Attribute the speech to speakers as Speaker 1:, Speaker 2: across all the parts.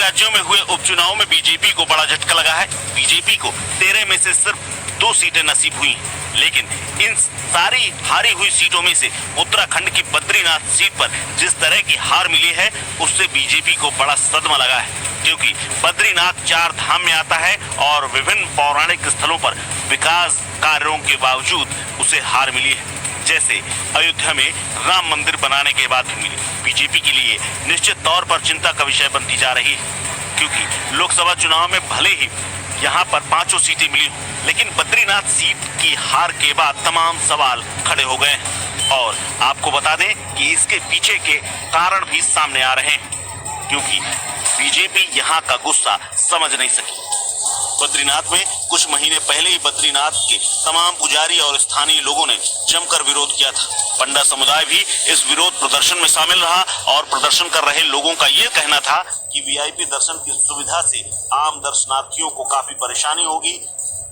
Speaker 1: राज्यों में हुए उपचुनाव में बीजेपी को बड़ा झटका लगा है। बीजेपी को 13 में से सिर्फ 2 सीटें नसीब हुई, लेकिन इन सारी हारी हुई सीटों में से उत्तराखंड की बद्रीनाथ सीट पर जिस तरह की हार मिली है उससे बीजेपी को बड़ा सदमा लगा है, क्योंकि बद्रीनाथ 4 धाम में आता है और विभिन्न पौराणिक स्थलों पर विकास कार्यों के बावजूद उसे हार मिली है, जैसे अयोध्या में राम मंदिर बनाने के बाद भी मिली। बीजेपी के लिए निश्चित तौर पर चिंता का विषय बनती जा रही है, क्योंकि लोकसभा चुनाव में भले ही यहाँ पर 5 सीटें मिली, लेकिन बद्रीनाथ सीट की हार के बाद तमाम सवाल खड़े हो गए हैं। और आपको बता दें कि इसके पीछे के कारण भी सामने आ रहे हैं, क्योंकि बीजेपी यहाँ का गुस्सा समझ नहीं सकी। बद्रीनाथ में कुछ महीने पहले ही बद्रीनाथ के तमाम पुजारी और स्थानीय लोगों ने जमकर विरोध किया था। पंडा समुदाय भी इस विरोध प्रदर्शन में शामिल रहा और प्रदर्शन कर रहे लोगों का ये कहना था कि वीआईपी दर्शन की सुविधा से आम दर्शनार्थियों को काफी परेशानी होगी,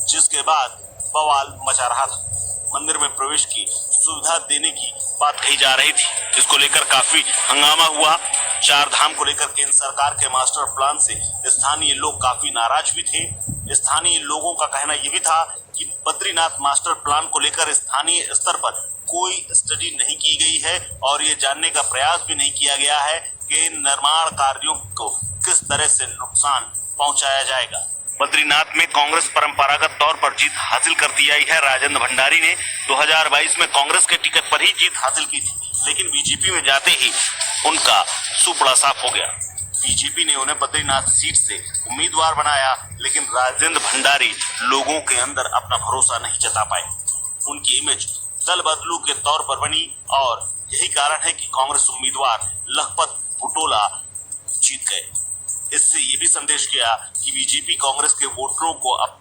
Speaker 1: जिसके बाद बवाल मचा रहा था। मंदिर में प्रवेश की सुविधा देने की बात कही जा रही थी, जिसको लेकर काफी हंगामा हुआ। 4 धाम को लेकर केंद्र सरकार के मास्टर प्लान से स्थानीय लोग काफी नाराज भी थे। स्थानीय लोगों का कहना यह भी था कि बद्रीनाथ मास्टर प्लान को लेकर स्थानीय स्तर पर कोई स्टडी नहीं की गई है और ये जानने का प्रयास भी नहीं किया गया है कि निर्माण कार्यों को किस तरह से नुकसान पहुंचाया जाएगा। बद्रीनाथ में कांग्रेस परंपरागत तौर पर जीत हासिल करती आई है। राजेंद्र भंडारी ने 2022 में कांग्रेस के टिकट पर ही जीत हासिल की थी, लेकिन बीजेपी में जाते ही उनका सुपड़ा साफ हो गया। बीजेपी ने उन्हें बद्रीनाथ सीट से उम्मीदवार बनाया, लेकिन राजेंद्र भंडारी लोगों के अंदर अपना भरोसा नहीं जता पाए। उनकी इमेज दल बदलू के तौर पर बनी और यही कारण है कि कांग्रेस उम्मीदवार लखपत बुटोला जीत गए। इससे ये भी संदेश गया कि बीजेपी कांग्रेस के वोटरों को अब